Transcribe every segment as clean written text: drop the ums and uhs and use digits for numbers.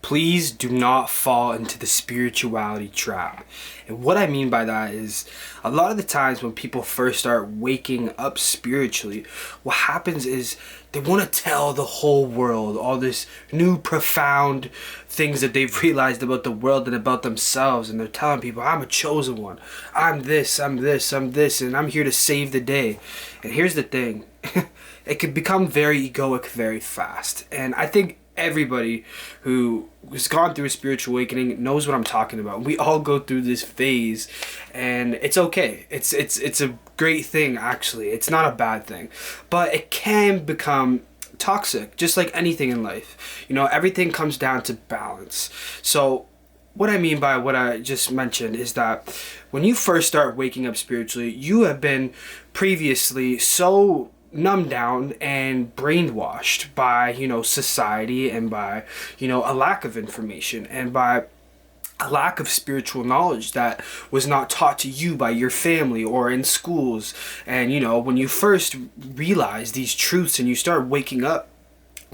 please do not fall into the spirituality trap. And what I mean by that is a lot of the times when people first start waking up spiritually, what happens is they want to tell the whole world all this new profound things that they've realized about the world and about themselves. And they're telling people, I'm a chosen one. I'm this, I'm this, I'm this, and I'm here to save the day. And here's the thing. It can become very egoic very fast. And I think everybody who has gone through a spiritual awakening knows what I'm talking about. We all go through this phase, and it's okay. It's a great thing, actually. It's not a bad thing. But it can become toxic, just like anything in life. You know, everything comes down to balance. So what I mean by what I just mentioned is that when you first start waking up spiritually, you have been previously so numbed down and brainwashed by, society, and by, a lack of information, and by a lack of spiritual knowledge that was not taught to you by your family or in schools. And, when you first realize these truths and you start waking up,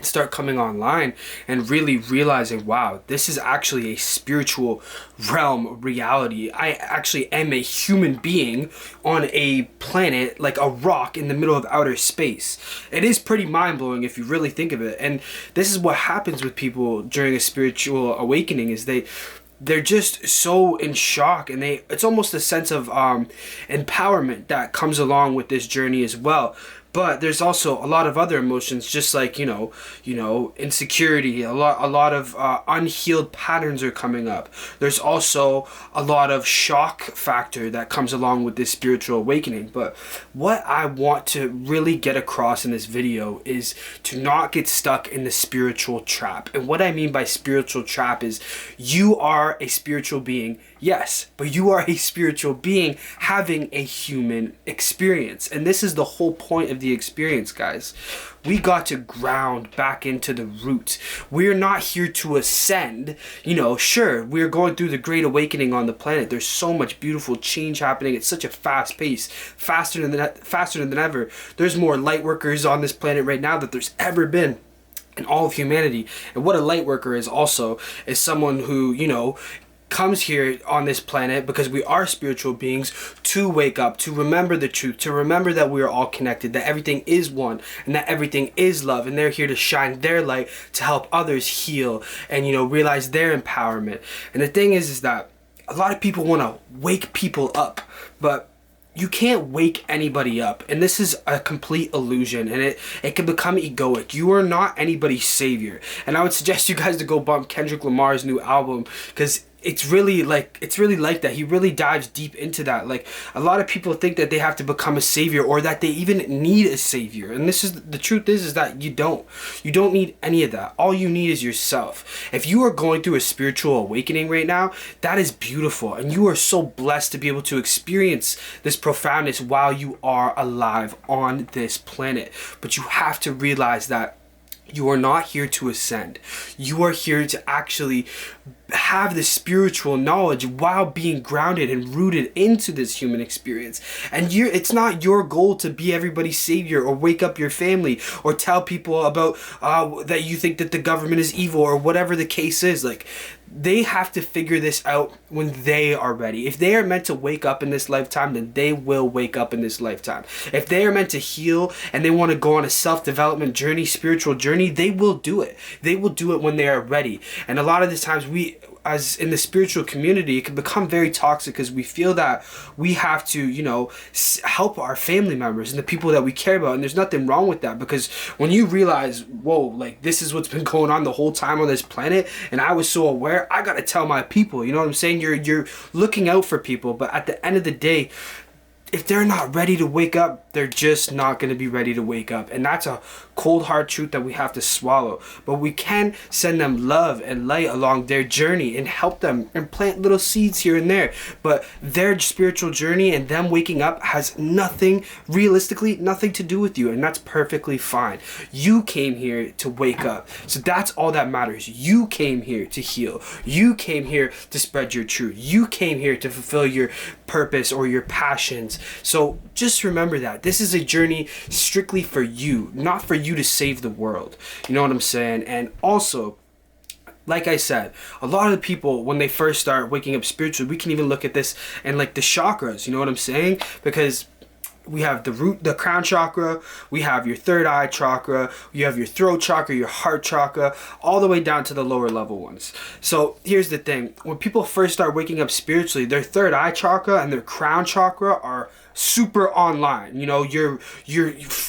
start coming online and really realizing, wow, this is actually a spiritual realm reality. I actually am a human being on a planet, like a rock in the middle of outer space. It is pretty mind-blowing if you really think of it. And this is what happens with people during a spiritual awakening, is they're just so in shock, and it's almost a sense of empowerment that comes along with this journey as well. But there's also a lot of other emotions, just like, insecurity. A lot of unhealed patterns are coming up. There's also a lot of shock factor that comes along with this spiritual awakening. But what I want to really get across in this video is to not get stuck in the spiritual trap. And what I mean by spiritual trap is you are a spiritual being, yes, but you are a spiritual being having a human experience. And this is the whole point of the experience, guys. We got to ground back into the roots. We're not here to ascend. Sure, we're going through the great awakening on the planet. There's so much beautiful change happening. It's such a fast pace, faster than ever. There's more light workers on this planet right now than there's ever been in all of humanity. And what a light worker is also is someone who, comes here on this planet, because we are spiritual beings, to wake up, to remember the truth, to remember that we are all connected, that everything is one, and that everything is love, and they're here to shine their light to help others heal and, realize their empowerment. And the thing is that a lot of people want to wake people up, but you can't wake anybody up, and this is a complete illusion, and it can become egoic. You are not anybody's savior, and I would suggest you guys to go bump Kendrick Lamar's new album, because it's really like that. He really dives deep into that. Like, a lot of people think that they have to become a savior, or that they even need a savior, and this is the truth is that you don't need any of that. All you need is yourself. If you are going through a spiritual awakening right now, that is beautiful, and you are so blessed to be able to experience this profoundness while you are alive on this planet. But you have to realize that you are not here to ascend. You are here to actually have this spiritual knowledge while being grounded and rooted into this human experience. And it's not your goal to be everybody's savior, or wake up your family, or tell people about that you think that the government is evil, or whatever the case is. Like, they have to figure this out when they are ready. If they are meant to wake up in this lifetime, then they will wake up in this lifetime. If they are meant to heal and they want to go on a self-development journey, spiritual journey, they will do it. They will do it when they are ready. And a lot of the times as in the spiritual community, it can become very toxic, because we feel that we have to, help our family members and the people that we care about. And there's nothing wrong with that, because when you realize, whoa, like, this is what's been going on the whole time on this planet, and I was so aware, I gotta tell my people. You know what I'm saying? You're looking out for people, but at the end of the day, if they're not ready to wake up, they're just not going to be ready to wake up. And that's a cold hard truth that we have to swallow. But we can send them love and light along their journey and help them and plant little seeds here and there. But their spiritual journey and them waking up has realistically nothing to do with you. And that's perfectly fine. You came here to wake up. So that's all that matters. You came here to heal. You came here to spread your truth. You came here to fulfill your purpose or your passions. So just remember that this is a journey strictly for you, not for you to save the world. You know what I'm saying? And also, Like I said, a lot of the people, when they first start waking up spiritually, we can even look at this and like the chakras, you know what I'm saying? Because we have the crown chakra, we have your third eye chakra, you have your throat chakra, your heart chakra, all the way down to the lower level ones. So here's the thing, when people first start waking up spiritually, their third eye chakra and their crown chakra are super online. You know, you're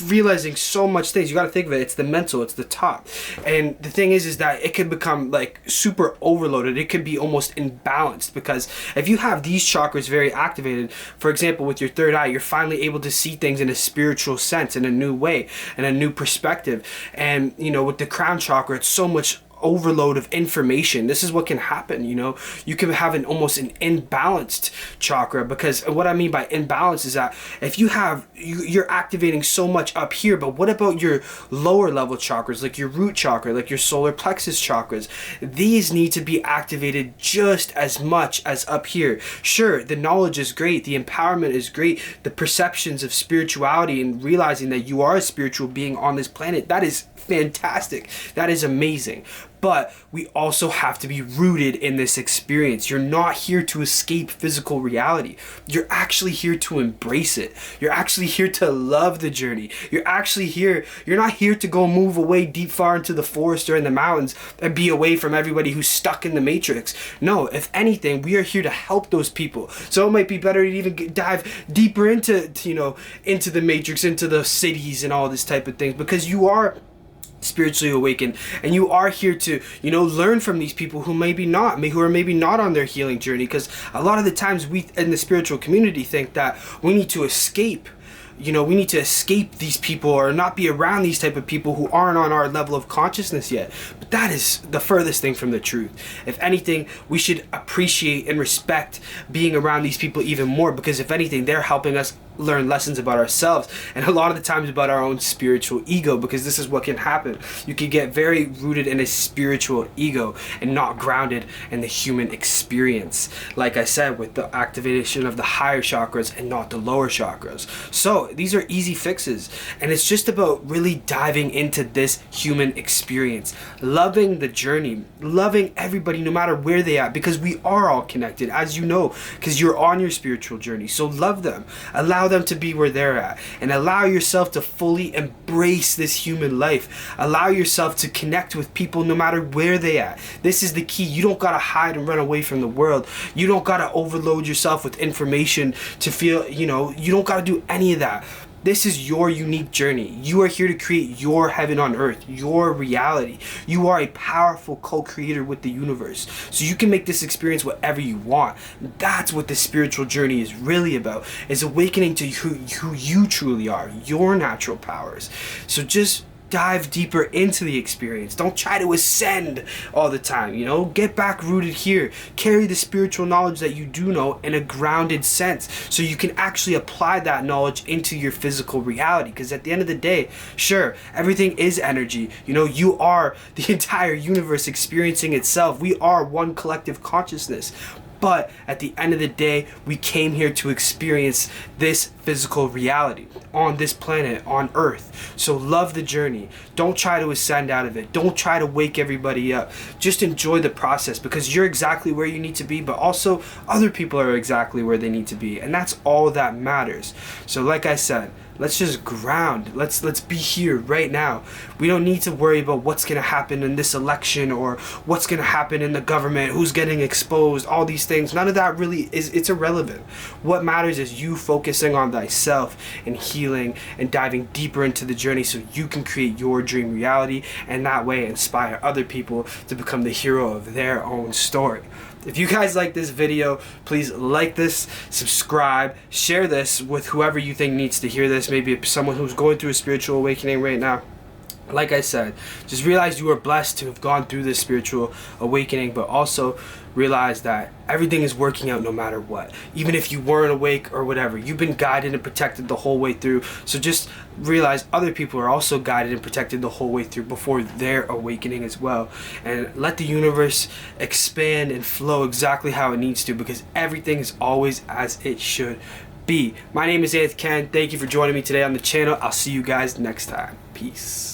realizing so much things. You got to think of it, it's the mental, it's the top. And the thing is that it can become like super overloaded. It can be almost imbalanced, because if you have these chakras very activated, for example with your third eye, you're finally able to see things in a spiritual sense, in a new way, in a new perspective. And you know, with the crown chakra, it's so much overload of information. This is what can happen. You know, you can have almost an imbalanced chakra, because what I mean by imbalance is that if you have you're activating so much up here, but what about your lower level chakras, like your root chakra, like your solar plexus chakras? These need to be activated just as much as up here. Sure, the knowledge is great, the empowerment is great, the perceptions of spirituality and realizing that you are a spiritual being on this planet, that is fantastic, that is amazing. But we also have to be rooted in this experience. You're not here to escape physical reality. You're actually here to embrace it. You're actually here to love the journey. You're actually here. You're not here to go move away deep far into the forest or in the mountains and be away from everybody who's stuck in the matrix. No, if anything, we are here to help those people. So it might be better to even dive deeper into, you know, into the matrix, into the cities and all this type of things, because you are spiritually awakened and you are here to, you know, learn from these people who who are maybe not on their healing journey. Because a lot of the times we in the spiritual community think that we need to escape, you know, we need to escape these people or not be around these type of people who aren't on our level of consciousness yet. But that is the furthest thing from the truth. If anything, we should appreciate and respect being around these people even more, because if anything, they're helping us learn lessons about ourselves, and a lot of the times about our own spiritual ego, because this is what can happen. You can get very rooted in a spiritual ego and not grounded in the human experience, like I said, with the activation of the higher chakras and not the lower chakras. So these are easy fixes, and it's just about really diving into this human experience, loving the journey, loving everybody no matter where they are, because we are all connected, as you know, because you're on your spiritual journey. So love them, allow them to be where they're at, and allow yourself to fully embrace this human life. Allow yourself to connect with people no matter where they at. This is the key. You don't gotta hide and run away from the world. You don't gotta overload yourself with information to feel, you know, you don't gotta do any of that. This is your unique journey. You are here to create your heaven on earth, your reality. You are a powerful co-creator with the universe. So you can make this experience whatever you want. That's what the spiritual journey is really about, is awakening to who you truly are, your natural powers. So just dive deeper into the experience. Don't try to ascend all the time, you know? Get back rooted here. Carry the spiritual knowledge that you do know in a grounded sense, so you can actually apply that knowledge into your physical reality. Because at the end of the day, sure, everything is energy. You know, you are the entire universe experiencing itself. We are one collective consciousness. But at the end of the day, we came here to experience this physical reality on this planet, on Earth. So love the journey. Don't try to ascend out of it. Don't try to wake everybody up. Just enjoy the process, because you're exactly where you need to be, but also other people are exactly where they need to be. And that's all that matters. So like I said, let's just ground. Let's be here right now. We don't need to worry about what's going to happen in this election or what's going to happen in the government, who's getting exposed, all these things. None of that really it's irrelevant. What matters is you focusing on thyself and healing and diving deeper into the journey, so you can create your dream reality, and that way inspire other people to become the hero of their own story. If you guys like this video, please like this, subscribe, share this with whoever you think needs to hear this. Maybe someone who's going through a spiritual awakening right now. Like I said, just realize you are blessed to have gone through this spiritual awakening, but also realize that everything is working out no matter what. Even if you weren't awake or whatever, you've been guided and protected the whole way through. So just realize other people are also guided and protected the whole way through before their awakening as well. And let the universe expand and flow exactly how it needs to, because everything is always as it should be. My name is Anthony Ken. Thank you for joining me today on the channel. I'll see you guys next time. Peace.